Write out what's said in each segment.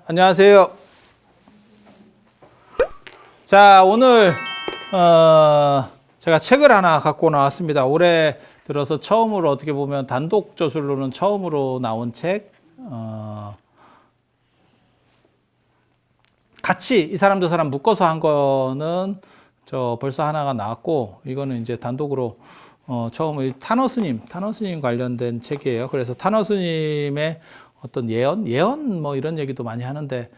안녕하세요. 자, 오늘 제가 책을 하나 갖고 나왔습니다. 올해 들어서 처음으로 어떻게 보면 단독 저술로는 처음으로 나온 책. 같이 이 사람 저 사람 묶어서 한 거는 저 벌써 하나가 나왔고, 이거는 이제 단독으로 처음으로 타너 스님 관련된 책이에요. 그래서 타너 스님의 어떤 예언 뭐 이런 얘기도 많이 하는데,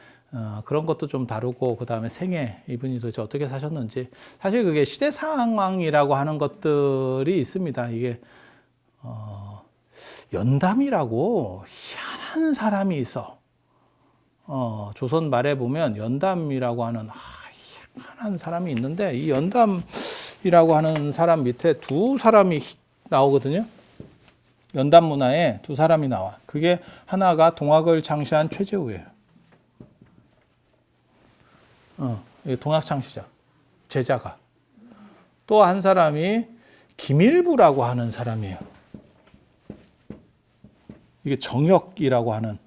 그런 것도 좀 다루고, 그 다음에 생애, 이분이 도대체 어떻게 사셨는지. 사실 그게 시대 상황이라고 하는 것들이 있습니다. 이게, 연담이라고 희한한 사람이 있어. 조선 말에 보면 연담이라고 하는 희한한 사람이 있는데, 이 연담이라고 하는 사람 밑에 두 사람이 나오거든요. 연담 문화에 두 사람이 나와. 그게 하나가 동학을 창시한 최재우예요. 동학 창시자, 제자가. 또 한 사람이 김일부라고 하는 사람이에요. 이게 정역이라고 하는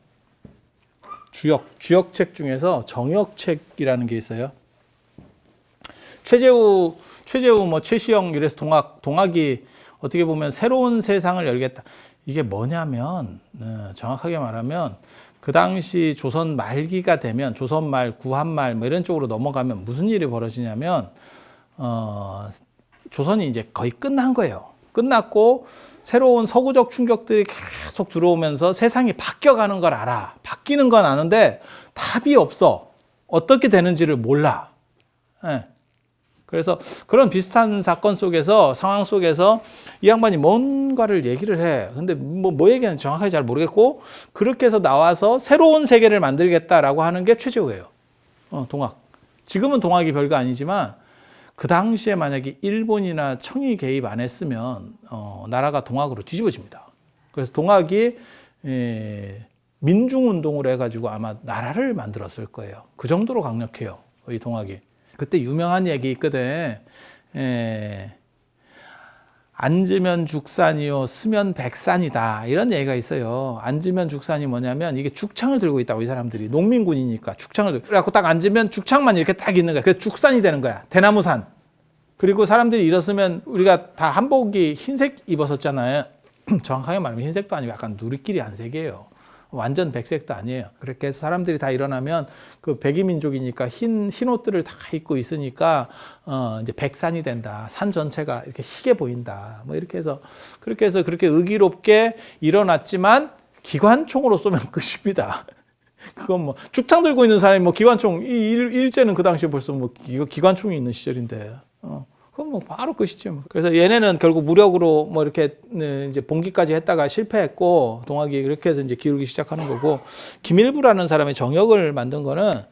주역책 중에서 정역책이라는 게 있어요. 최재우 뭐 최시영 이래서 동학이 어떻게 보면 새로운 세상을 열겠다. 이게 뭐냐면, 정확하게 말하면 그 당시 조선 말기가 되면, 조선 말, 구한 말 뭐 이런 쪽으로 넘어가면 무슨 일이 벌어지냐면, 조선이 이제 거의 끝난 거예요. 끝났고 새로운 서구적 충격들이 계속 들어오면서 세상이 바뀌어가는 걸 알아. 바뀌는 건 아는데 답이 없어. 어떻게 되는지를 몰라. 그래서 그런 비슷한 사건 속에서, 상황 속에서 이 양반이 뭔가를 얘기를 해. 근데 뭐 얘기하는지 정확하게 잘 모르겠고, 그렇게 해서 나와서 새로운 세계를 만들겠다라고 하는 게 최재우예요. 동학. 지금은 동학이 별거 아니지만, 그 당시에 만약에 일본이나 청이 개입 안 했으면 나라가 동학으로 뒤집어집니다. 그래서 동학이 민중운동을 해가지고 아마 나라를 만들었을 거예요. 그 정도로 강력해요, 이 동학이. 그때 유명한 얘기 있거든. 앉으면 죽산이요, 쓰면 백산이다. 이런 얘기가 있어요. 앉으면 죽산이 뭐냐면, 이게 죽창을 들고 있다고, 이 사람들이. 농민군이니까 죽창을 들고. 그래갖고 딱 앉으면 죽창만 이렇게 딱 있는 거야. 그래서 죽산이 되는 거야. 대나무산. 그리고 사람들이 일었으면, 우리가 다 한복이 흰색 입었었잖아요. 정확하게 말하면 흰색도 아니고 약간 누리끼리 한색이에요. 완전 백색도 아니에요. 그렇게 해서 사람들이 다 일어나면, 그 백이민족이니까 흰 옷들을 다 입고 있으니까 이제 백산이 된다. 산 전체가 이렇게 희게 보인다. 뭐 이렇게 해서 그렇게 의기롭게 일어났지만, 기관총으로 쏘면 끝입니다. 그건 뭐 죽창 들고 있는 사람이 뭐 기관총, 일제는 그 당시에 벌써 뭐 기관총이 있는 시절인데, 그건 뭐 바로 끝이지 뭐. 그래서 얘네는 결국 무력으로 뭐 이렇게 이제 봉기까지 했다가 실패했고, 동학이 그렇게 해서 이제 기울기 시작하는 거고, 김일부라는 사람의 정역을 만든 거는,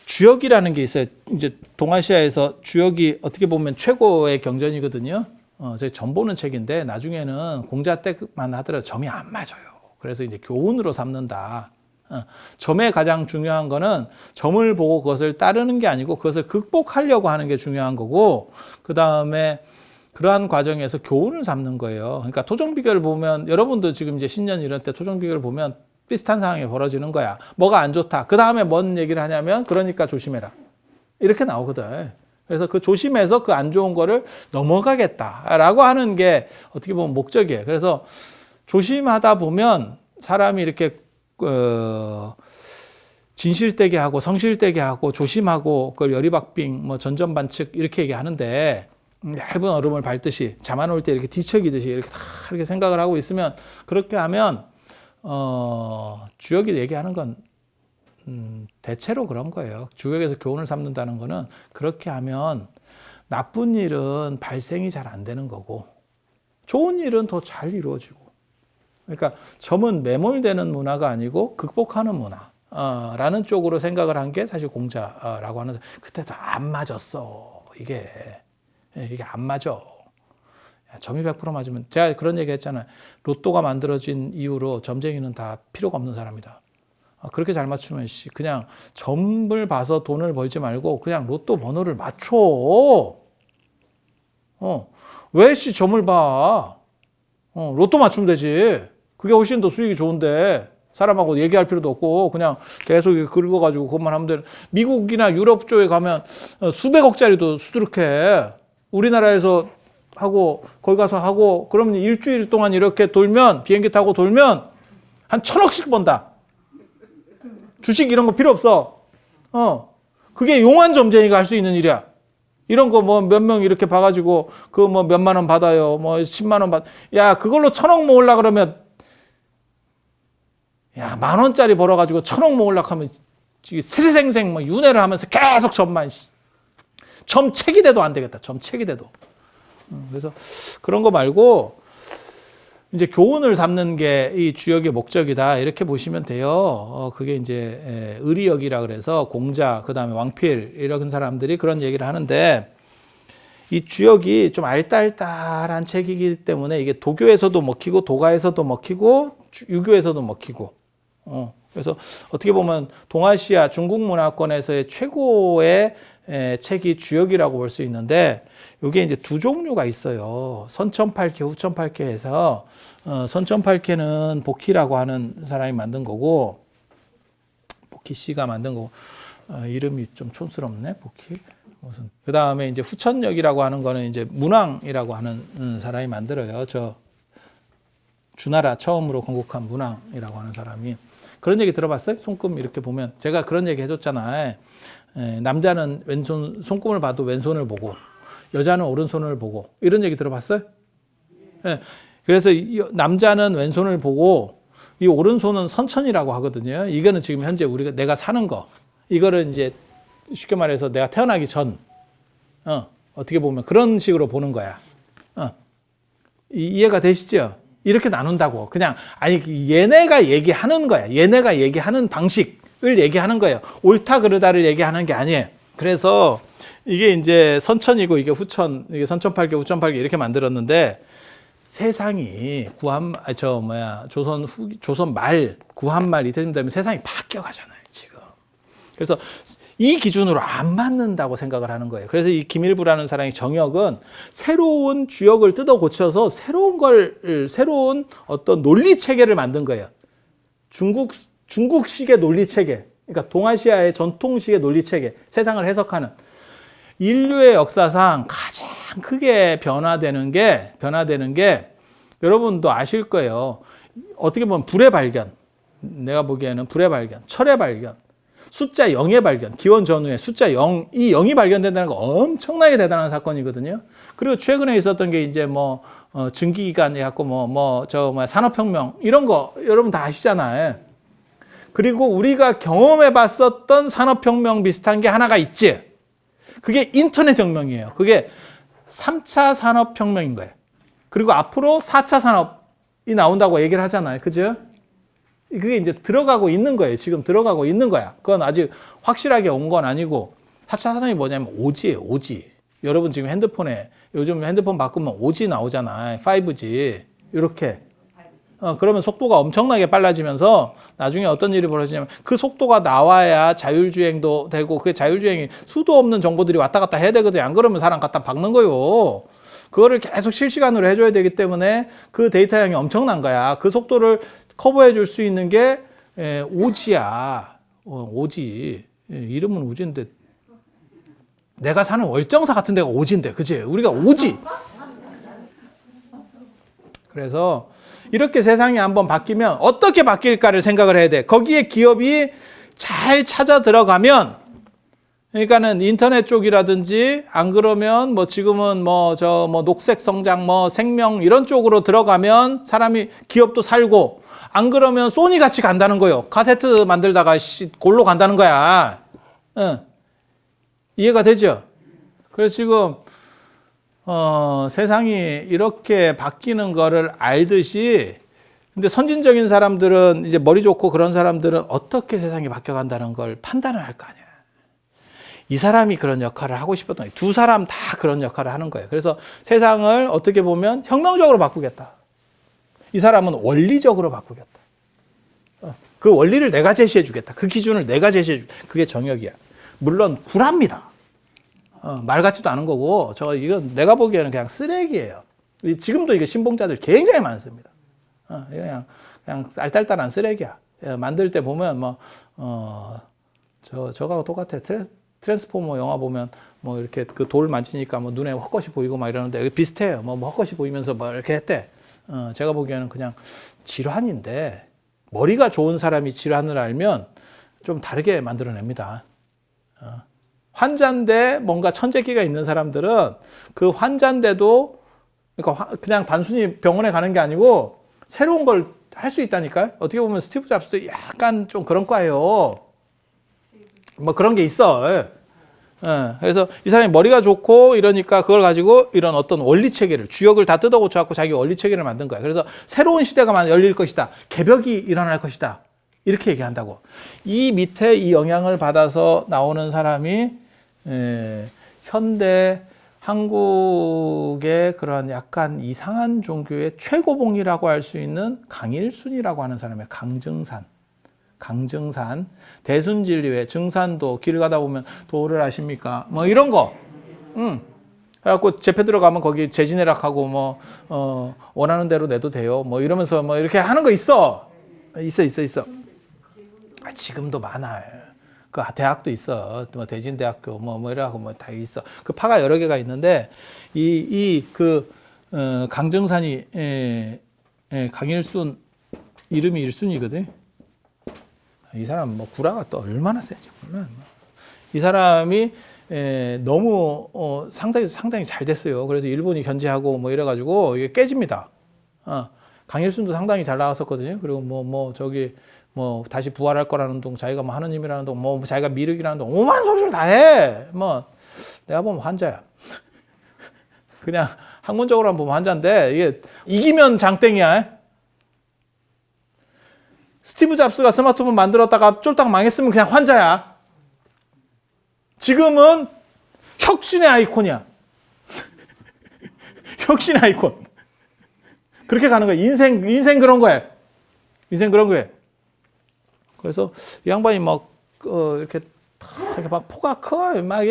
주역이라는 게 있어요. 이제 동아시아에서 주역이 어떻게 보면 최고의 경전이거든요. 제가 점 보는 책인데, 나중에는 공자 때만 하더라도 점이 안 맞아요. 그래서 이제 교훈으로 삼는다. 점에 가장 중요한 거는 점을 보고 그것을 따르는 게 아니고, 그것을 극복하려고 하는 게 중요한 거고, 그 다음에 그러한 과정에서 교훈을 삼는 거예요. 그러니까 토종비결을 보면, 여러분도 지금 이제 신년 이런 때 토종비결을 보면 비슷한 상황이 벌어지는 거야. 뭐가 안 좋다. 그 다음에 뭔 얘기를 하냐면, 그러니까 조심해라. 이렇게 나오거든. 그래서 그 조심해서 그 안 좋은 거를 넘어가겠다라고 하는 게 어떻게 보면 목적이에요. 그래서 조심하다 보면 사람이 이렇게 진실되게 하고 성실되게 하고 조심하고, 그걸 열이박빙 뭐 전전반측 이렇게 얘기하는데, 얇은 얼음을 밟듯이 잠 안 올 때 이렇게 뒤척이듯이 이렇게 다 이렇게 생각을 하고 있으면, 그렇게 하면 주역이 얘기하는 건 대체로 그런 거예요. 주역에서 교훈을 삼는다는 거는, 그렇게 하면 나쁜 일은 발생이 잘 안 되는 거고, 좋은 일은 더 잘 이루어지고. 그러니까 점은 매몰되는 문화가 아니고 극복하는 문화라는 쪽으로 생각을 한 게 사실 공자라고 하는. 그때도 안 맞았어. 이게 안 맞아. 점이 100% 맞으면, 제가 그런 얘기 했잖아요. 로또가 만들어진 이후로 점쟁이는 다 필요가 없는 사람이다. 그렇게 잘 맞추면 그냥 점을 봐서 돈을 벌지 말고 그냥 로또 번호를 맞춰. 왜 점을 봐? 로또 맞추면 되지. 그게 훨씬 더 수익이 좋은데. 사람하고 얘기할 필요도 없고 그냥 계속 긁어가지고 그것만 하면 되는. 미국이나 유럽 쪽에 가면 수백억짜리도 수두룩해. 우리나라에서 하고 거기 가서 하고 그러면 일주일 동안 이렇게 돌면 비행기 타고 돌면 한 1,000억씩 번다. 주식 이런 거 필요 없어. 그게 용한 점쟁이가 할 수 있는 일이야. 이런 거 뭐 몇 명 이렇게 봐가지고 그 뭐 몇만 원 받아요. 뭐 10만 원 받. 야 그걸로 1,000억 모으려 그러면 야 10,000원짜리 벌어가지고 1,000억 모으려 하면 세세생생 뭐 윤회를 하면서 계속 점책이 돼도 안 되겠다. 점책이 돼도. 그래서 그런 거 말고 이제 교훈을 삼는 게 이 주역의 목적이다 이렇게 보시면 돼요. 그게 이제 의리역이라 그래서 공자 그다음에 왕필 이런 사람들이 그런 얘기를 하는데 이 주역이 좀 알딸딸한 책이기 때문에 이게 도교에서도 먹히고 도가에서도 먹히고 유교에서도 먹히고 그래서 어떻게 보면 동아시아 중국 문화권에서의 최고의 책이 주역이라고 볼 수 있는데 이게 이제 두 종류가 있어요. 선천팔캐, 후천팔캐 해서 선천팔캐는 복희라고 하는 사람이 만든 거고 복희 씨가 만든 거고 이름이 좀 촌스럽네. 복희. 무슨 그 다음에 이제 후천역이라고 하는 거는 이제 문왕이라고 하는 사람이 만들어요. 저 주나라 처음으로 건국한 문왕이라고 하는 사람이. 그런 얘기 들어봤어요? 손금 이렇게 보면 제가 그런 얘기 해줬잖아요. 남자는 왼손 손금을 봐도 왼손을 보고 여자는 오른손을 보고 이런 얘기 들어봤어요? 네. 그래서 남자는 왼손을 보고 이 오른손은 선천이라고 하거든요. 이거는 지금 현재 내가 사는 거. 이거를 이제 쉽게 말해서 내가 태어나기 전 어떻게 보면 그런 식으로 보는 거야. 이해가 되시죠? 이렇게 나눈다고. 그냥 아니 얘네가 얘기하는 거야. 얘네가 얘기하는 방식을 얘기하는 거예요. 옳다 그르다를 얘기하는 게 아니에요. 그래서 이게 이제 선천이고 이게 후천, 이게 선천팔계, 후천팔계 이렇게 만들었는데 세상이 조선 말, 구한말 이때쯤 되면 세상이 바뀌어 가잖아요, 지금. 그래서 이 기준으로 안 맞는다고 생각을 하는 거예요. 그래서 이 김일부라는 사람의 정역은 새로운 주역을 뜯어 고쳐서 새로운 어떤 논리 체계를 만든 거예요. 중국식의 논리 체계. 그러니까 동아시아의 전통식의 논리 체계. 세상을 해석하는. 인류의 역사상 가장 크게 변화되는 게 여러분도 아실 거예요. 어떻게 보면 불의 발견. 내가 보기에는 불의 발견, 철의 발견. 숫자 0의 발견, 기원 전후에 숫자 0, 이 0이 발견된다는 거 엄청나게 대단한 사건이거든요. 그리고 최근에 있었던 게 이제 증기기관 해갖고 산업혁명, 이런 거 여러분 다 아시잖아요. 그리고 우리가 경험해 봤었던 산업혁명 비슷한 게 하나가 있지. 그게 인터넷 혁명이에요. 그게 3차 산업혁명인 거예요. 그리고 앞으로 4차 산업이 나온다고 얘기를 하잖아요. 그죠? 그게 이제 들어가고 있는 거예요. 지금 들어가고 있는 거야. 그건 아직 확실하게 온 건 아니고 4차 산업이 뭐냐면 오지예요. 오지. 여러분 지금 요즘 핸드폰 바꾸면 오지 나오잖아요. 5G. 이렇게. 그러면 속도가 엄청나게 빨라지면서 나중에 어떤 일이 벌어지냐면 그 속도가 나와야 자율주행도 되고 그 자율주행이 수도 없는 정보들이 왔다 갔다 해야 되거든요. 안 그러면 사람 갖다 박는 거요. 그거를 계속 실시간으로 해줘야 되기 때문에 그 데이터 양이 엄청난 거야. 그 속도를 커버해 줄 수 있는 게 오지야. 오지. 이름은 오지인데 내가 사는 월정사 같은 데가 오지인데 그치? 우리가 오지. 그래서 이렇게 세상이 한번 바뀌면 어떻게 바뀔까를 생각을 해야 돼. 거기에 기업이 잘 찾아 들어가면 그러니까는 인터넷 쪽이라든지 안 그러면 지금은 녹색 성장 생명 이런 쪽으로 들어가면 기업도 살고 안 그러면 소니 같이 간다는 거예요. 카세트 만들다가 골로 간다는 거야. 이해가 되죠? 그래서 지금 세상이 이렇게 바뀌는 거를 알듯이 근데 선진적인 사람들은 이제 머리 좋고 그런 사람들은 어떻게 세상이 바뀌어간다는 걸 판단을 할 거 아니야. 이 사람이 그런 역할을 하고 싶었던 거예요. 두 사람 다 그런 역할을 하는 거예요. 그래서 세상을 어떻게 보면 혁명적으로 바꾸겠다. 이 사람은 원리적으로 바꾸겠다. 그 원리를 내가 제시해 주겠다. 그 기준을 내가 제시해 주겠다. 그게 정역이야. 물론 불합니다. 말 같지도 않은 거고 이건 내가 보기에는 그냥 쓰레기예요. 지금도 이게 신봉자들 굉장히 많습니다. 그냥 알딸딸한 쓰레기야. 만들 때 보면 저거하고 똑같아. 트랜스포머 영화 보면 뭐 이렇게 그 돌 만지니까 뭐 눈에 헛것이 보이고 막 이러는데 비슷해요. 뭐 헛것이 보이면서 뭐 이렇게 했대. 제가 보기에는 그냥 질환인데 머리가 좋은 사람이 질환을 알면 좀 다르게 만들어냅니다. 환자인데 뭔가 천재기가 있는 사람들은 그 환자인데도 그러니까 그냥 단순히 병원에 가는 게 아니고 새로운 걸 할 수 있다니까요. 어떻게 보면 스티브 잡스도 약간 좀 그런 과예요. 뭐 그런 게 있어. 그래서 이 사람이 머리가 좋고 이러니까 그걸 가지고 이런 어떤 원리 체계를 주역을 다 뜯어 고쳐갖고 자기 원리 체계를 만든 거야. 그래서 새로운 시대가 열릴 것이다. 개벽이 일어날 것이다. 이렇게 얘기한다고. 이 밑에 이 영향을 받아서 나오는 사람이 현대 한국의 그런 약간 이상한 종교의 최고봉이라고 할 수 있는 강일순이라고 하는 사람이에요. 강증산, 대순진리회, 증산도 길 가다 보면 도를 아십니까? 뭐 이런 거. 그래갖고 재패 들어가면 거기 재진해락하고 뭐 원하는 대로 내도 돼요. 뭐 이러면서 뭐 이렇게 하는 거 있어. 있어. 지금도 많아요. 그 대학도 있어. 뭐 대진대학교 뭐 이러고 뭐 다 있어. 그 파가 여러 개가 있는데 강정산이 강일순 이름이 일순이거든. 이 사람 뭐 구라가 또 얼마나 세지 몰라. 이 사람이 너무 상당히 잘 됐어요. 그래서 일본이 견제하고 뭐 이래가지고 이게 깨집니다. 강일순도 상당히 잘 나왔었거든요. 그리고 뭐 다시 부활할 거라는 둥, 자기가 뭐 하느님이라는 둥, 뭐 자기가 미륵이라는 둥, 오만 소리를 다 해. 뭐 내가 보면 환자야. 그냥 학문적으로 보면 환자인데 이게 이기면 장땡이야. 스티브 잡스가 스마트폰 만들었다가 쫄딱 망했으면 그냥 환자야. 지금은 혁신의 아이콘이야. 혁신의 아이콘. 그렇게 가는 거야. 인생 그런 거야. 인생 그런 거야. 그래서 이 양반이 이렇게 막 포가 커, 막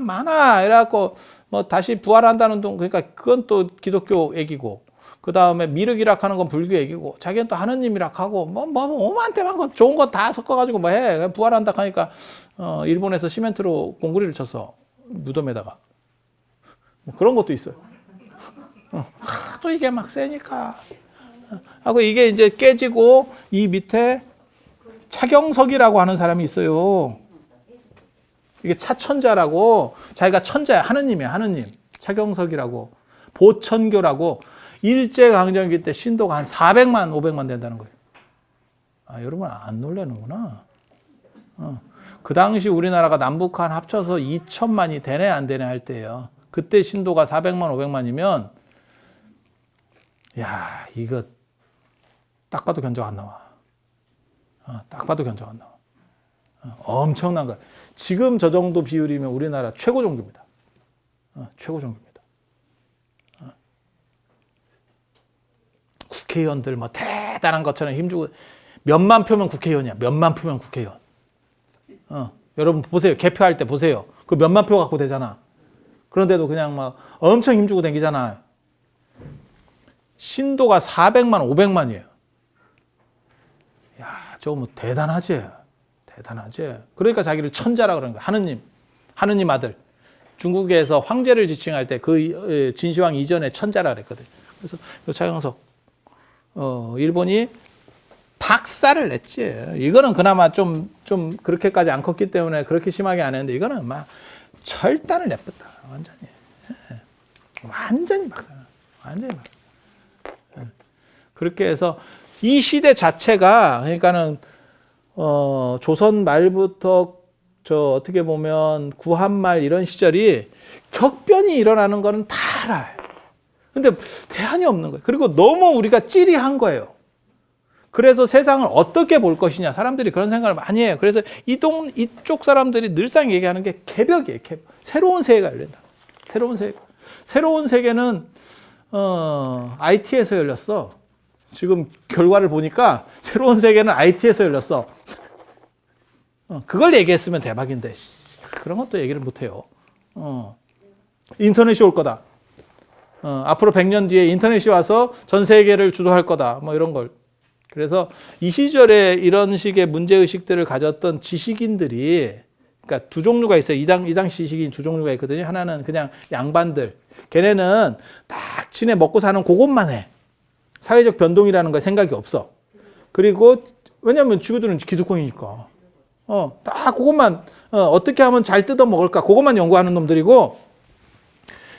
많아. 이래갖고 뭐 다시 부활한다는 둥, 그러니까 그건 또 기독교 얘기고, 그 다음에 미륵이락 하는 건 불교 얘기고, 자기는 또 하느님이락 하고, 오만테만 거 좋은 거 다 섞어가지고 뭐 해. 부활한다 하니까, 일본에서 시멘트로 공구리를 쳤어. 무덤에다가. 뭐 그런 것도 있어요. 또 이게 막 세니까. 하고 이게 이제 깨지고, 이 밑에 차경석이라고 하는 사람이 있어요. 이게 차천자라고, 자기가 천자야. 하느님이야, 하느님. 차경석이라고. 보천교라고. 일제강점기 때 신도가 한 400만, 500만 된다는 거예요. 여러분 안 놀라는구나. 그 당시 우리나라가 남북한 합쳐서 2천만이 되네, 안 되네 할 때예요. 그때 신도가 400만, 500만이면, 야, 이거 딱 봐도 견적 안 나와. 딱 봐도 견적 안 나와. 엄청난 거야. 지금 저 정도 비율이면 우리나라 최고 종교입니다. 최고 종교입니다. 국회의원들 뭐 대단한 것처럼 힘주고 몇만 표면 국회의원이야. 몇만 표면 국회의원. 여러분 보세요. 개표할 때 보세요. 그 몇만 표 갖고 되잖아. 그런데도 그냥 막 엄청 힘주고 다니잖아. 신도가 400만, 500만이에요. 저거 뭐 대단하지. 그러니까 자기를 천자라 그러는 거야. 하느님 아들. 중국에서 황제를 지칭할 때 그 진시황 이전에 천자라 그랬거든. 그래서 차경석, 일본이 박살을 냈지. 이거는 그나마 좀 그렇게까지 안 컸기 때문에 그렇게 심하게 안 했는데 이거는 막 철단을 내뺐다. 완전히 박살. 그렇게 해서 이 시대 자체가 그러니까는 조선 말부터 어떻게 보면 구한말 이런 시절이 격변이 일어나는 거는 다 알아요. 근데 대안이 없는 거예요. 그리고 너무 우리가 찌리한 거예요. 그래서 세상을 어떻게 볼 것이냐. 사람들이 그런 생각을 많이 해요. 그래서 이쪽 사람들이 늘상 얘기하는 게 개벽이에요. 개벽. 새로운 세계가 열린다. 새로운 세계는 IT에서 열렸어. 지금 결과를 보니까 새로운 세계는 IT에서 열렸어. 그걸 얘기했으면 대박인데 그런 것도 얘기를 못해요. 인터넷이 올 거다. 앞으로 100년 뒤에 인터넷이 와서 전 세계를 주도할 거다. 뭐 이런 걸 그래서 이 시절에 이런 식의 문제의식들을 가졌던 지식인들이, 그러니까 두 종류가 있어요. 이 당시 지식인 두 종류가 있거든요. 하나는 그냥 양반들. 걔네는 딱 지네 먹고 사는 그것만 해. 사회적 변동이라는 거 생각이 없어. 그리고 왜냐하면 지구들은 기득권이니까. 딱 그것만 어떻게 하면 잘 뜯어 먹을까 그것만 연구하는 놈들이고,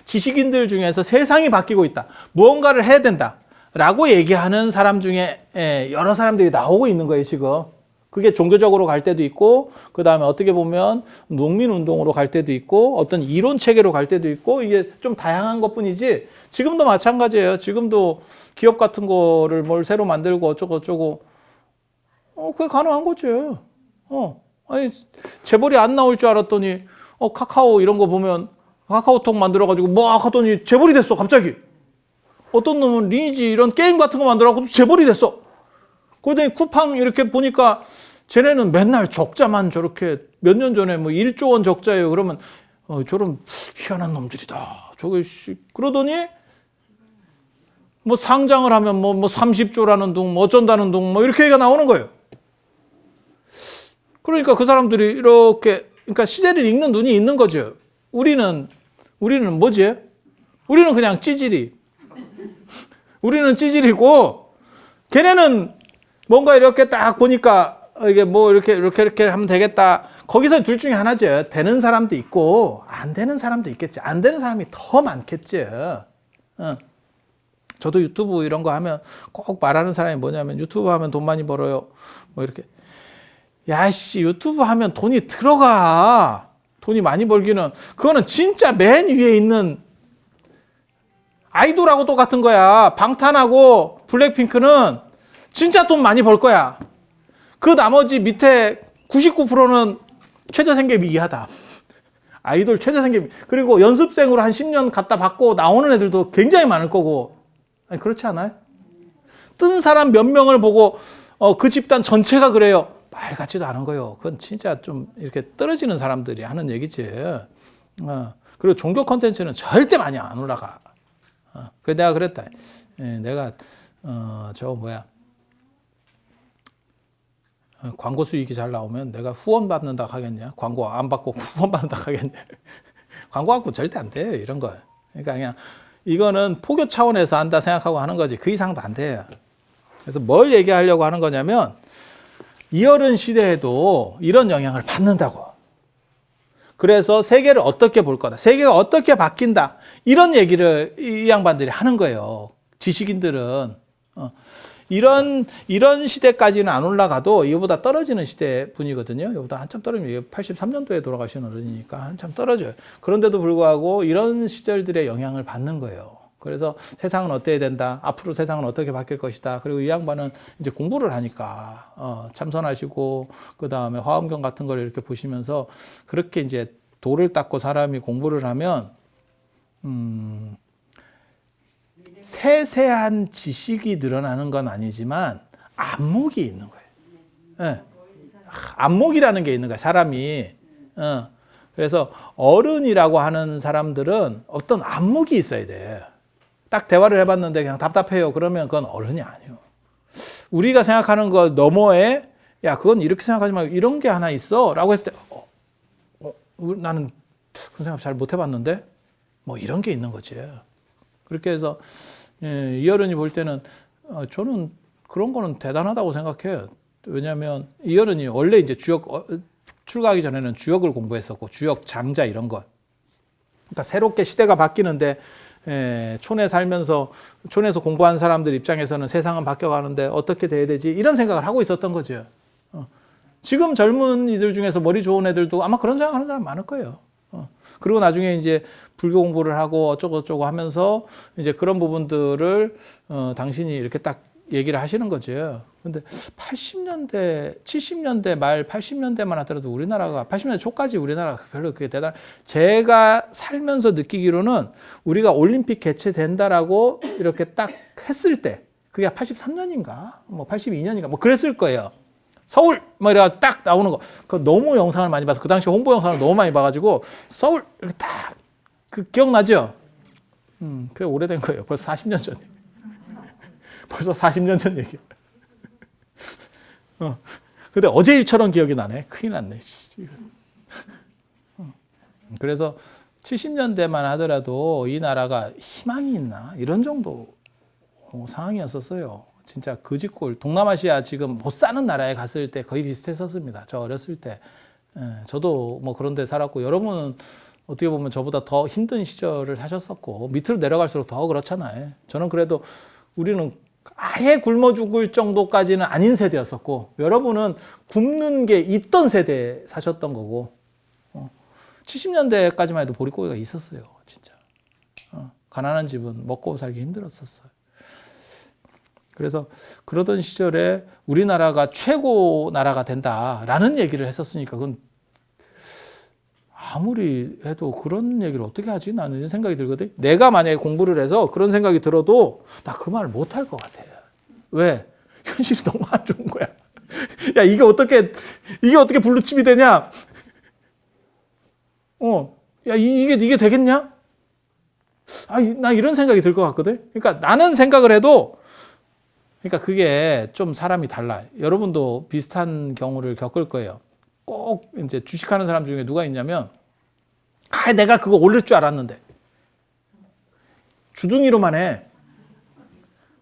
지식인들 중에서 세상이 바뀌고 있다. 무언가를 해야 된다. 라고 얘기하는 사람 중에 여러 사람들이 나오고 있는 거예요, 지금. 그게 종교적으로 갈 때도 있고, 그 다음에 어떻게 보면 농민운동으로 갈 때도 있고, 어떤 이론 체계로 갈 때도 있고, 이게 좀 다양한 것 뿐이지, 지금도 마찬가지예요. 지금도 기업 같은 거를 뭘 새로 만들고 어쩌고, 그게 가능한 거지. 아니, 재벌이 안 나올 줄 알았더니, 카카오 이런 거 보면, 카카오톡 만들어가지고 막 하더니 재벌이 됐어, 갑자기. 어떤 놈은 리니지 이런 게임 같은 거 만들어갖고 재벌이 됐어. 그러더니 쿠팡 이렇게 보니까 쟤네는 맨날 적자만 저렇게 몇 년 전에 뭐 1조 원 적자예요. 그러면 저런 희한한 놈들이다. 저게 그러더니 뭐 상장을 하면 뭐 30조라는 둥, 뭐 어쩐다는 둥, 뭐 이렇게 얘기가 나오는 거예요. 그러니까 그 사람들이 이렇게, 그러니까 시대를 읽는 눈이 있는 거죠. 우리는 뭐지? 우리는 그냥 찌질이. 우리는 찌질이고, 걔네는 뭔가 이렇게 딱 보니까 이게 뭐 이렇게 하면 되겠다. 거기서 둘 중에 하나죠. 되는 사람도 있고 안 되는 사람도 있겠지. 안 되는 사람이 더 많겠지. 저도 유튜브 이런 거 하면 꼭 말하는 사람이 뭐냐면, 유튜브 하면 돈 많이 벌어요. 뭐 이렇게. 야씨, 유튜브 하면 돈이 들어가. 돈이 많이 벌기는. 그거는 진짜 맨 위에 있는 아이돌하고 똑같은 거야. 방탄하고 블랙핑크는 진짜 돈 많이 벌 거야. 그 나머지 밑에 99%는 최저생계비 이하다. 아이돌 최저생계비. 그리고 연습생으로 한 10년 갖다 받고 나오는 애들도 굉장히 많을 거고. 아니, 그렇지 않아요? 뜬 사람 몇 명을 보고 그 집단 전체가 그래요. 말 같지도 않은 거예요. 그건 진짜 좀 이렇게 떨어지는 사람들이 하는 얘기지. 그리고 종교 콘텐츠는 절대 많이 안 올라가. 그래서 내가 그랬다. 내가 광고 수익이 잘 나오면 내가 후원 받는다 하겠냐? 광고 안 받고 후원 받는다 하겠냐? 광고 갖고 절대 안 돼요, 이런 거. 그러니까 그냥 이거는 포교 차원에서 한다 생각하고 하는 거지, 그 이상도 안 돼요. 그래서 뭘 얘기하려고 하는 거냐면, 이어른 시대에도 이런 영향을 받는다고. 그래서 세계를 어떻게 볼 거다, 세계가 어떻게 바뀐다, 이런 얘기를 이 양반들이 하는 거예요. 지식인들은 이런 시대까지는 안 올라가도 이거보다 떨어지는 시대 분이거든요. 이거보다 한참 떨어지면, 83년도에 돌아가신 어른이니까 한참 떨어져요. 그런데도 불구하고 이런 시절들의 영향을 받는 거예요. 그래서 세상은 어때야 된다, 앞으로 세상은 어떻게 바뀔 것이다. 그리고 이 양반은 이제 공부를 하니까 참선하시고, 그 다음에 화엄경 같은 걸 이렇게 보시면서, 그렇게 이제 돌을 닦고 사람이 공부를 하면 세세한 지식이 늘어나는 건 아니지만 안목이 있는 거예요. 네. 안목이라는 게 있는 거예요, 사람이. 그래서 어른이라고 하는 사람들은 어떤 안목이 있어야 돼. 딱 대화를 해봤는데 그냥 답답해요. 그러면 그건 어른이 아니에요. 우리가 생각하는 거 너머에, 야, 그건 이렇게 생각하지 말고 이런 게 하나 있어 라고 했을 때, 나는 그런 생각 잘 못 해봤는데, 뭐 이런 게 있는 거지. 그렇게 해서 이 어른이 볼 때는 저는 그런 거는 대단하다고 생각해요. 왜냐하면 이 어른이 원래 이제 출가하기 전에는 주역을 공부했었고, 주역, 장자 이런 것. 그러니까 새롭게 시대가 바뀌는데, 촌에 살면서 촌에서 공부한 사람들 입장에서는 세상은 바뀌어가는데 어떻게 돼야 되지, 이런 생각을 하고 있었던 거죠. 지금 젊은이들 중에서 머리 좋은 애들도 아마 그런 생각하는 사람 많을 거예요. 그리고 나중에 이제 불교 공부를 하고 어쩌고 하면서 이제 그런 부분들을 당신이 이렇게 딱 얘기를 하시는 거죠. 근데 80년대, 70년대 말 80년대만 하더라도 우리나라가 80년대 초까지 우리나라가 별로 그게 제가 살면서 느끼기로는 우리가 올림픽 개최된다라고 이렇게 딱 했을 때, 그게 83년인가 뭐 82년인가 뭐 그랬을 거예요. 서울 뭐 이래가 딱 나오는 거, 그 너무 영상을 많이 봐서, 그 당시 홍보 영상을 너무 많이 봐가지고 서울 이렇게 딱, 그 기억나죠? 그게 오래된 거예요. 벌써 40년 전. 벌써 40년 전 얘기예요. 근데 어제 일처럼 기억이 나네. 큰일 났네. 그래서 70년대만 하더라도 이 나라가 희망이 있나? 이런 정도 상황이었었어요. 진짜 거지꼴. 동남아시아 지금 못 사는 나라에 갔을 때 거의 비슷했었습니다. 저 어렸을 때. 저도 뭐 그런 데 살았고, 여러분은 어떻게 보면 저보다 더 힘든 시절을 사셨었고, 밑으로 내려갈수록 더 그렇잖아요. 저는 그래도 우리는 아예 굶어 죽을 정도까지는 아닌 세대였었고, 여러분은 굶는 게 있던 세대에 사셨던 거고, 70년대까지만 해도 보릿고개가 있었어요. 진짜. 가난한 집은 먹고 살기 힘들었었어요. 그래서 그러던 시절에 우리나라가 최고 나라가 된다라는 얘기를 했었으니까, 그건 아무리 해도 그런 얘기를 어떻게 하지? 나는 이런 생각이 들거든. 내가 만약에 공부를 해서 그런 생각이 들어도 나 그 말을 못 할 것 같아. 왜? 현실이 너무 안 좋은 거야. 야, 이게 어떻게 블루칩이 되냐? 야, 이게 되겠냐? 나 이런 생각이 들 것 같거든. 그러니까 나는 생각을 해도, 그러니까 그게 좀 사람이 달라. 여러분도 비슷한 경우를 겪을 거예요. 꼭 이제 주식하는 사람 중에 누가 있냐면, 내가 그거 오를 줄 알았는데 주둥이로만 해.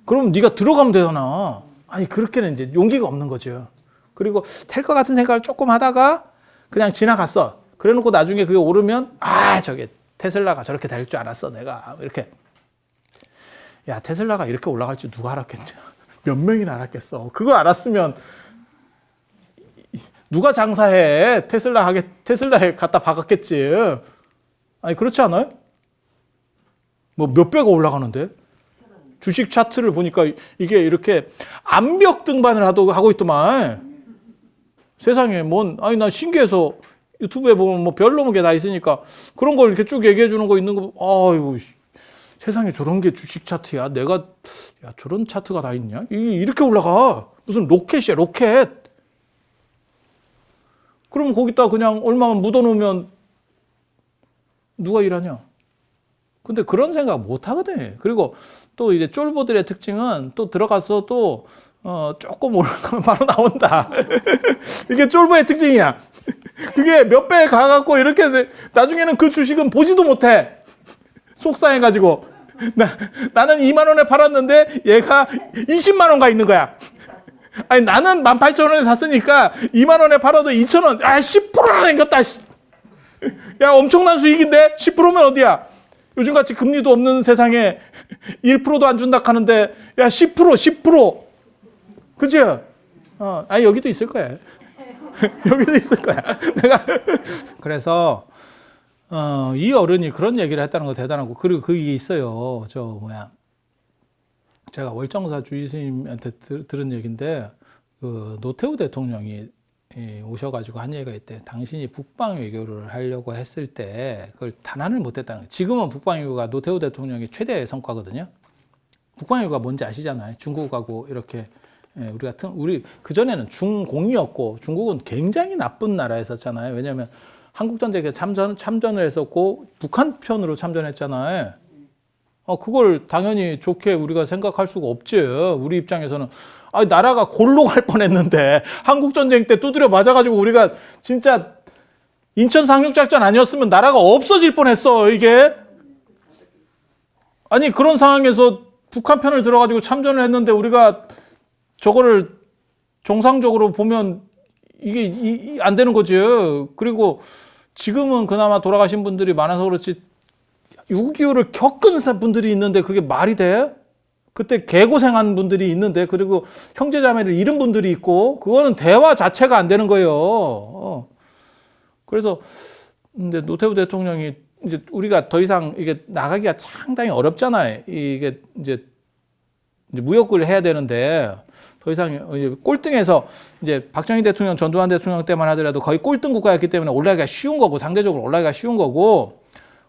그럼 네가 들어가면 되잖아. 그렇게는 이제 용기가 없는 거죠. 그리고 될 것 같은 생각을 조금 하다가 그냥 지나갔어. 그래놓고 나중에 그게 오르면 저게 테슬라가 저렇게 될 줄 알았어 내가. 이렇게. 야, 테슬라가 이렇게 올라갈 줄 누가 알았겠냐. 몇 명이나 알았겠어. 그거 알았으면 누가 장사해. 테슬라에 갖다 박았겠지. 그렇지 않아요? 뭐 몇배가 올라가는데? 주식 차트를 보니까 이게 이렇게 암벽 등반을 하고 있더만. 세상에 나 신기해서 유튜브에 보면 뭐 별놈의 게 다 있으니까 그런 걸 이렇게 쭉 얘기해 주는 거 있는 거, 아이고, 세상에 저런 게 주식 차트야. 야, 저런 차트가 다 있냐? 이렇게 올라가. 무슨 로켓이야, 로켓. 그럼 거기다 그냥 얼마만 묻어놓으면 누가 일하냐? 근데 그런 생각 못 하거든. 그리고 또 이제 쫄보들의 특징은 또 들어가서 또 조금 올라가면 바로 나온다. 이게 쫄보의 특징이야. 그게 몇 배 가갖고 이렇게 나중에는 그 주식은 보지도 못해. 속상해가지고. 나는 2만 원에 팔았는데 얘가 20만 원 가 있는 거야. 나는 18,000원에 샀으니까 2만 원에 팔아도 2,000원. 10%나 남겼다. 야, 엄청난 수익인데 10%면 어디야? 요즘같이 금리도 없는 세상에 1%도 안 준다 하는데, 야, 10%. 그치? 여기도 있을 거야. 여기도 있을 거야. 그래서, 이 어른이 그런 얘기를 했다는 거 대단하고, 그리고 그게 있어요. 제가 월정사 주의스님한테 들은 얘기인데, 노태우 대통령이 오셔가지고 한 얘기가 있대. 당신이 북방 외교를 하려고 했을 때 그걸 단안을 못했다는 거예요. 지금은 북방 외교가 노태우 대통령의 최대 성과거든요. 북방 외교가 뭔지 아시잖아요. 중국하고 이렇게 우리 그전에는 중공이었고, 중국은 굉장히 나쁜 나라였었잖아요. 왜냐하면 한국전쟁에 참전을 했었고 북한 편으로 참전했잖아요. 그걸 당연히 좋게 우리가 생각할 수가 없지. 우리 입장에서는 나라가 골로 갈 뻔했는데 한국전쟁 때 두드려 맞아가지고 우리가 진짜 인천 상륙작전 아니었으면 나라가 없어질 뻔했어. 이게 그런 상황에서 북한 편을 들어가지고 참전을 했는데 우리가 저거를 정상적으로 보면 이게 안 되는 거지. 그리고 지금은 그나마 돌아가신 분들이 많아서 그렇지 6.25를 겪은 분들이 있는데 그게 말이 돼? 그때 개고생한 분들이 있는데, 그리고 형제자매를 잃은 분들이 있고, 그거는 대화 자체가 안 되는 거예요. 그래서 이제 노태우 대통령이 이제 우리가 더 이상 이게 나가기가 상당히 어렵잖아요. 이게 이제 무역을 해야 되는데 더 이상 이제 꼴등에서 이제 박정희 대통령, 전두환 대통령 때만 하더라도 거의 꼴등 국가였기 때문에 올라가기가 쉬운 거고, 상대적으로 올라가기가 쉬운 거고,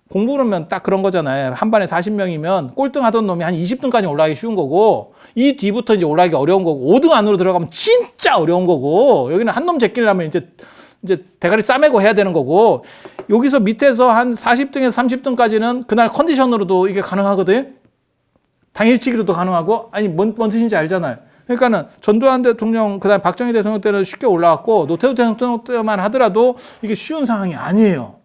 공부하면 딱 그런 거잖아요. 한 반에 40명이면 꼴등 하던 놈이 한 20등까지 올라가기 쉬운 거고, 이 뒤부터 이제 올라가기 어려운 거고, 5등 안으로 들어가면 진짜 어려운 거고, 여기는 한 놈 제끼려면 이제 대가리 싸매고 해야 되는 거고, 여기서 밑에서 한 40등에서 30등까지는 그날 컨디션으로도 이게 가능하거든. 당일치기로도 가능하고, 뭔 뜻인지 알잖아요. 그러니까는 전두환 대통령, 그다음 박정희 대통령 때는 쉽게 올라왔고 노태우 대통령 때만 하더라도 이게 쉬운 상황이 아니에요.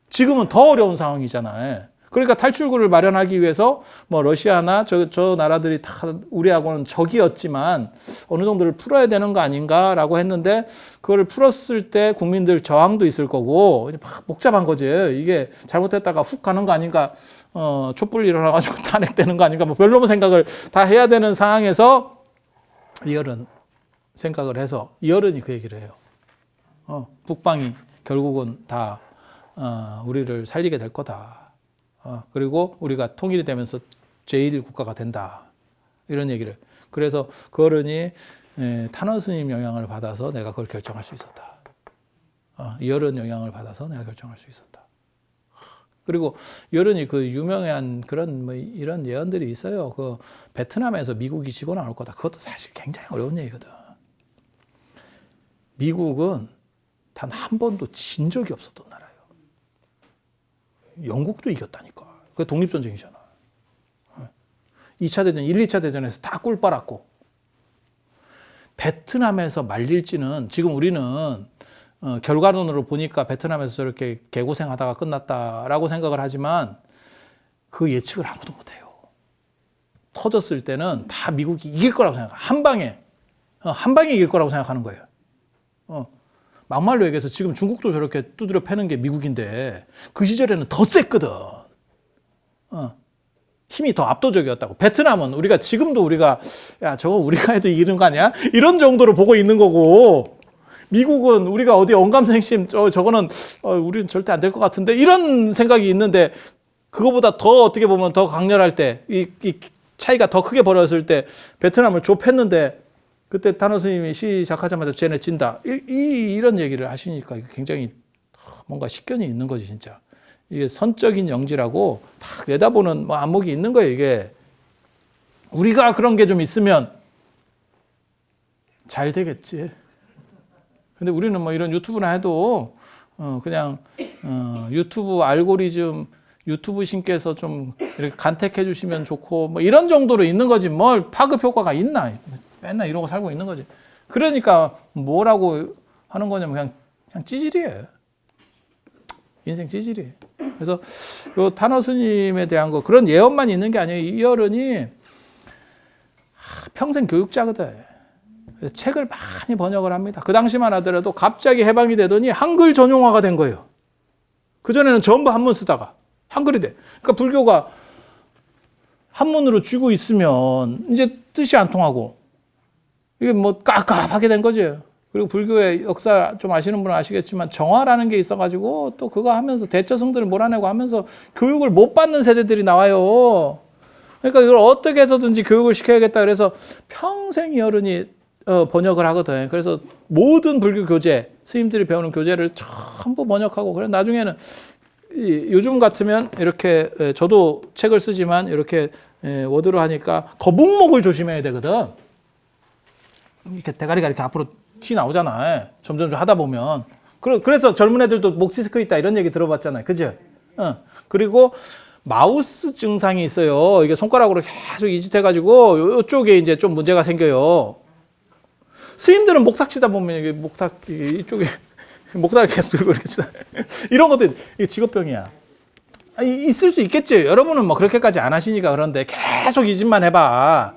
지금은 더 어려운 상황이잖아요. 그러니까 탈출구를 마련하기 위해서 뭐 러시아나 저 나라들이 다 우리하고는 적이었지만 어느 정도를 풀어야 되는 거 아닌가라고 했는데 그걸 풀었을 때 국민들 저항도 있을 거고 막 복잡한 거지. 이게 잘못했다가 훅 가는 거 아닌가, 촛불 일어나가지고 탄핵되는 거 아닌가, 뭐 별로만 생각을 다 해야 되는 상황에서 이열은 생각을 해서 이열은이 그 얘기를 해요. 북방이 결국은 다 우리를 살리게 될 거다. 그리고 우리가 통일이 되면서 제1국가가 된다. 이런 얘기를. 그래서 그 어른이 탄원 스님 영향을 받아서 내가 그걸 결정할 수 있었다. 이어른 영향을 받아서 내가 결정할 수 있었다. 그리고 이어른이 그 유명한 그런 뭐 이런 예언들이 있어요. 그 베트남에서 미국이 지고 나올 거다. 그것도 사실 굉장히 어려운 얘기거든. 미국은 단 한 번도 진 적이 없었던 나라예요. 영국도 이겼다니까. 그게 독립전쟁이잖아. 2차 대전, 1, 2차 대전에서 다 꿀 빨았고. 베트남에서 말릴지는 지금 우리는 결과론으로 보니까 베트남에서 저렇게 개고생하다가 끝났다라고 생각을 하지만 그 예측을 아무도 못해요. 터졌을 때는 다 미국이 이길 거라고 생각해요. 한 방에 이길 거라고 생각하는 거예요. 막말로 얘기해서 지금 중국도 저렇게 두드려 패는 게 미국인데 그 시절에는 더 셌거든. 힘이 더 압도적이었다고. 베트남은 우리가 지금도 야 저거 우리가 해도 이기는 거 아니야? 이런 정도로 보고 있는 거고, 미국은 우리가 어디 언감생심 저거는 우리는 절대 안 될 것 같은데 이런 생각이 있는데, 그거보다 더 어떻게 보면 더 강렬할 때 이 차이가 더 크게 벌어졌을 때 베트남을 좁혔는데 그때 탄원 스님이 시작하자마자 쟤네 진다. 이런 얘기를 하시니까 굉장히 뭔가 식견이 있는 거지, 진짜. 이게 선적인 영지라고 딱 내다보는 뭐 안목이 있는 거예요, 이게. 우리가 그런 게 좀 있으면 잘 되겠지. 근데 우리는 뭐 이런 유튜브나 해도 그냥 유튜브 알고리즘, 유튜브 신께서 좀 이렇게 간택해 주시면 좋고 뭐 이런 정도로 있는 거지, 뭘 파급 효과가 있나. 맨날 이러고 살고 있는 거지. 그러니까 뭐라고 하는 거냐면 그냥 찌질이에요. 인생 찌질이에요. 그래서 요 탄원 스님에 대한 거, 그런 예언만 있는 게 아니에요. 이 어른이 평생 교육자거든. 그래서 책을 많이 번역을 합니다. 그 당시만 하더라도 갑자기 해방이 되더니 한글 전용화가 된 거예요. 그전에는 전부 한문 쓰다가 한글이 돼. 그러니까 불교가 한문으로 쥐고 있으면 이제 뜻이 안 통하고 이게 뭐 깝깝하게 된 거죠. 그리고 불교의 역사 좀 아시는 분은 아시겠지만 정화라는 게 있어가지고 또 그거 하면서 대처성들을 몰아내고 하면서 교육을 못 받는 세대들이 나와요. 그러니까 이걸 어떻게 해서든지 교육을 시켜야겠다. 그래서 평생 이 어른이 번역을 하거든. 그래서 모든 불교 교재, 스님들이 배우는 교재를 전부 번역하고, 그래 나중에는 요즘 같으면 이렇게 저도 책을 쓰지만 이렇게 워드로 하니까 거북목을 조심해야 되거든. 이렇게 대가리가 이렇게 앞으로 튀 나오잖아. 점점 하다 보면. 그래서 젊은 애들도 목 디스크 있다 이런 얘기 들어봤잖아요. 그죠? 그리고 마우스 증상이 있어요. 이게 손가락으로 계속 이짓해가지고 이쪽에 이제 좀 문제가 생겨요. 스님들은 목탁 치다 보면 이게 이쪽에 목탁을 계속 들고 이렇게 치다. 이런 것도 이게 직업병이야. 있을 수 있겠지. 여러분은 뭐 그렇게까지 안 하시니까 그런데 계속 이 짓만 해봐.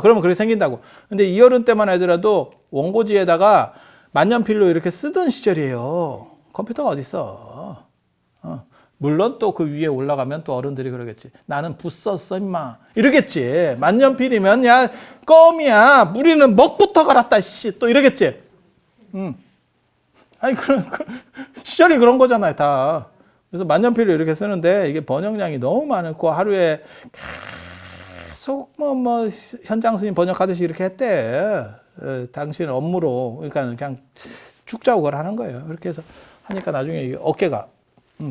그러면 그렇게 생긴다고. 근데 이 어른 때만 하더라도 원고지에다가 만년필로 이렇게 쓰던 시절이에요. 컴퓨터가 어딨어. 물론 또 그 위에 올라가면 또 어른들이 그러겠지. 나는 붓 썼어, 임마. 이러겠지. 만년필이면, 야, 껌이야. 우리는 먹부터 갈았다, 씨. 또 이러겠지. 아니, 시절이 그런 거잖아요, 다. 그래서 만년필로 이렇게 쓰는데 이게 번역량이 너무 많고 하루에 계속 뭐 현장 스님 번역하듯이 이렇게 했대. 당신 업무로. 그러니까 그냥 죽 자고 그걸 하는 거예요. 그렇게 해서 하니까 나중에 어깨가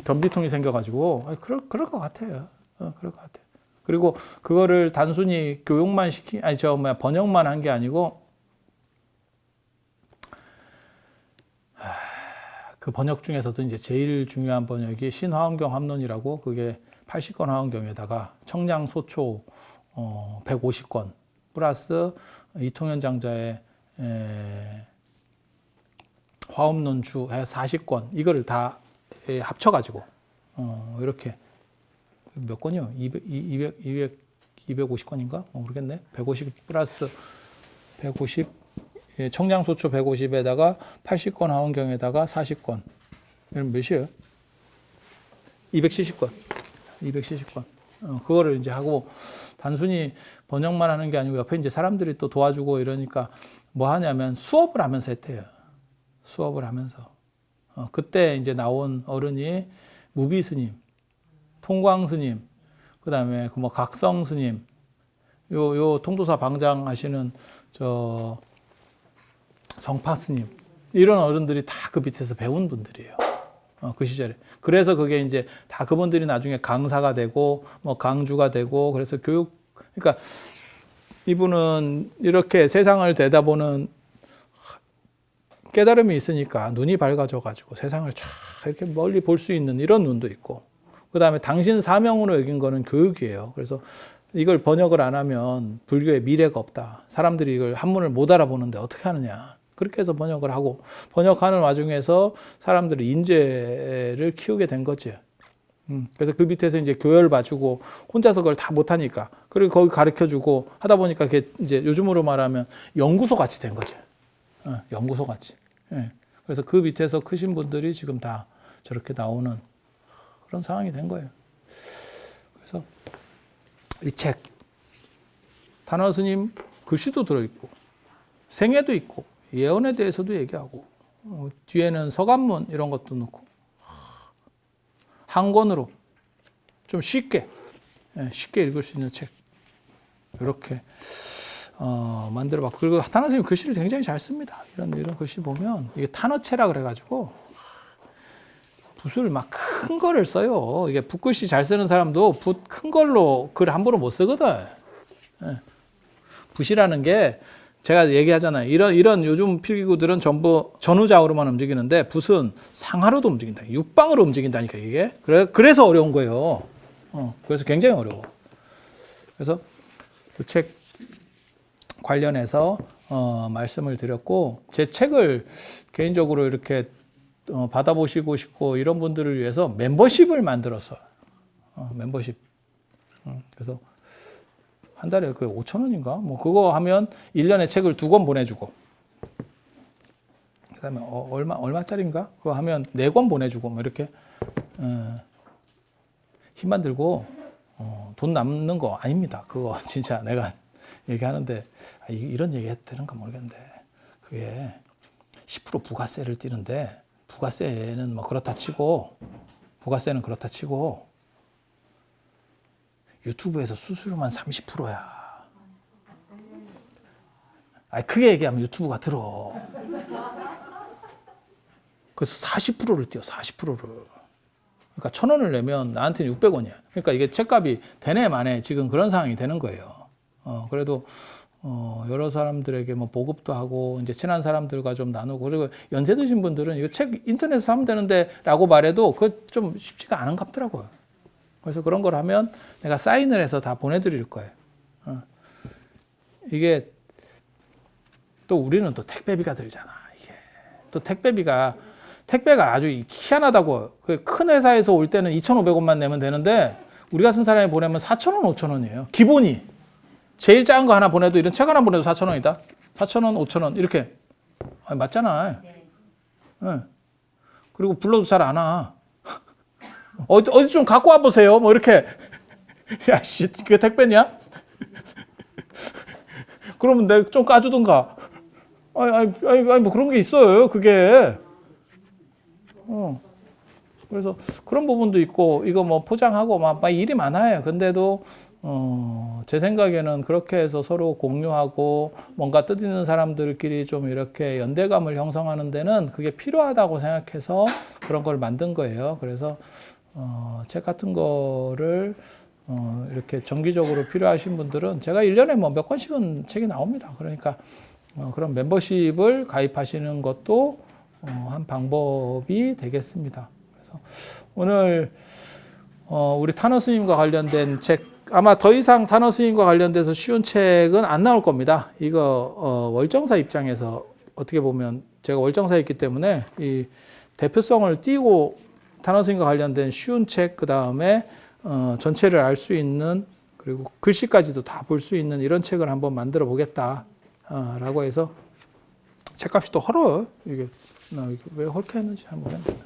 변비통이 생겨가지고 그럴 것 같아요. 그럴 것 같아요. 그리고 그거를 단순히 교육만 번역만 한 게 아니고 그 번역 중에서도 이제 제일 중요한 번역이 신화엄경 함론이라고, 그게 80권 화엄경에다가 청량소초 150권 플러스 이통현 장자의 화엄론주 40권 이거를 다 합쳐가지고 이렇게 몇 권이요? 250권인가? 모르겠네. 150 플러스 150 청량소초 150에다가 80권 하원경에다가 40권 이런 몇이에요? 270권. 270권. 그거를 이제 하고 단순히 번역만 하는 게 아니고 옆에 이제 사람들이 또 도와주고 이러니까 뭐 하냐면 수업을 하면서 했대요. 수업을 하면서. 그때 이제 나온 어른이 무비 스님, 통광 스님, 그 다음에 그 뭐 각성 스님, 요 통도사 방장 하시는 저 성파 스님, 이런 어른들이 다 그 밑에서 배운 분들이에요. 그 시절에. 그래서 그게 이제 다 그분들이 나중에 강사가 되고, 뭐 강주가 되고, 그래서 그러니까 이분은 이렇게 세상을 대다보는 깨달음이 있으니까 눈이 밝아져가지고 세상을 쫙 이렇게 멀리 볼 수 있는 이런 눈도 있고, 그 다음에 당신 사명으로 여긴 거는 교육이에요. 그래서 이걸 번역을 안 하면 불교에 미래가 없다. 사람들이 이걸 한문을 못 알아보는데 어떻게 하느냐. 그렇게 해서 번역을 하고, 번역하는 와중에서 사람들이 인재를 키우게 된 거지. 그래서 그 밑에서 이제 교열 봐주고, 혼자서 그걸 다 못하니까. 그리고 거기 가르쳐 주고 하다 보니까 그게 이제 요즘으로 말하면 연구소 같이 된 거지. 연구소 같이. 예. 그래서 그 밑에서 크신 분들이 지금 다 저렇게 나오는 그런 상황이 된 거예요. 그래서 이 책, 단화 스님 글씨도 들어있고, 생애도 있고, 예언에 대해서도 얘기하고, 뒤에는 서간문 이런 것도 넣고, 한 권으로 좀 쉽게 읽을 수 있는 책. 이렇게 만들어봤고, 그리고 단화 스님 글씨를 굉장히 잘 씁니다. 이런 글씨 보면, 이게 탄어체라 그래가지고, 붓을 막 큰 거를 써요. 이게 붓글씨 잘 쓰는 사람도 붓 큰 걸로 글 함부로 못 쓰거든. 붓이라는 게 제가 얘기하잖아요. 이런 요즘 필기구들은 전부 전후좌우로만 움직이는데 붓은 상하로도 움직인다. 육방으로 움직인다니까 이게. 그래서 어려운 거예요. 그래서 굉장히 어려워. 그래서 그 책 관련해서 말씀을 드렸고, 제 책을 개인적으로 이렇게 받아보시고 싶고 이런 분들을 위해서 멤버십을 만들었어요. 멤버십. 그래서 한 달에 그 5,000원인가? 뭐 그거 하면 1년에 책을 2권 보내주고, 그 다음에 얼마짜리인가? 그거 하면 4권 보내주고, 뭐 이렇게 힘만 들고 돈 남는 거 아닙니다. 그거 진짜 내가 얘기하는데 이런 얘기 해도 되는가 모르겠는데, 그게 10% 부가세를 띄는데, 부가세는 뭐 그렇다 치고, 유튜브에서 수수료만 30%야. 크게 얘기하면 유튜브가 들어. 그래서 40%를 띄워, 40%를. 그러니까 1,000원을 내면 나한테는 600원이야. 그러니까 이게 책값이 되네 마네 지금 그런 상황이 되는 거예요. 그래도 여러 사람들에게 뭐 보급도 하고, 이제 친한 사람들과 좀 나누고, 그리고 연세 드신 분들은 이거 책 인터넷에서 사면 되는데 라고 말해도 그거 좀 쉽지가 않은 값더라고요. 그래서 그런 걸 하면 내가 사인을 해서 다 보내드릴 거예요. 이게 또 우리는 또 택배비가 들잖아. 이게 또 택배가 아주 희한하다고. 큰 회사에서 올 때는 2,500원만 내면 되는데, 우리 같은 사람이 보내면 4,000원, 5,000원이에요. 기본이. 제일 작은 거 하나 보내도, 이런 책 하나 보내도 4,000원이다. 4,000원, 5,000원 이렇게. 맞잖아. 네. 그리고 불러도 잘 안 와. 어디 좀 갖고 와 보세요. 뭐 이렇게. 야, 씨, 그게 택배냐? 그러면 내가 좀 까주든가. 아니, 뭐 그런 게 있어요. 그게. 그래서 그런 부분도 있고, 이거 뭐 포장하고 막 일이 많아요. 근데도 제 생각에는 그렇게 해서 서로 공유하고 뭔가 뜻 있는 사람들끼리 좀 이렇게 연대감을 형성하는 데는 그게 필요하다고 생각해서 그런 걸 만든 거예요. 그래서 책 같은 거를 이렇게 정기적으로 필요하신 분들은 제가 1년에 뭐 몇 권씩은 책이 나옵니다. 그러니까 그런 멤버십을 가입하시는 것도 한 방법이 되겠습니다. 그래서 오늘 우리 탄어 스님과 관련된 책 아마 더 이상 단어 스님과 관련돼서 쉬운 책은 안 나올 겁니다. 이거 월정사 입장에서 어떻게 보면 제가 월정사였기 때문에 이 대표성을 띄고 단어 스님과 관련된 쉬운 책, 그 다음에 전체를 알 수 있는, 그리고 글씨까지도 다 볼 수 있는 이런 책을 한번 만들어 보겠다 라고 해서, 책값이 또 헐어요. 이게 왜 헐게 했는지 잘 모르겠네.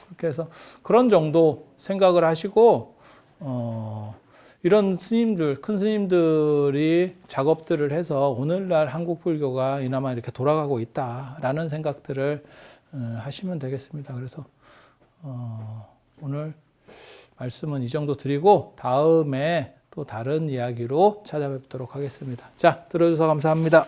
그렇게 해서 그런 정도 생각을 하시고, 이런 스님들, 큰 스님들이 작업들을 해서 오늘날 한국 불교가 이나마 이렇게 돌아가고 있다라는 생각들을 하시면 되겠습니다. 그래서 오늘 말씀은 이 정도 드리고 다음에 또 다른 이야기로 찾아뵙도록 하겠습니다. 자, 들어주셔서 감사합니다.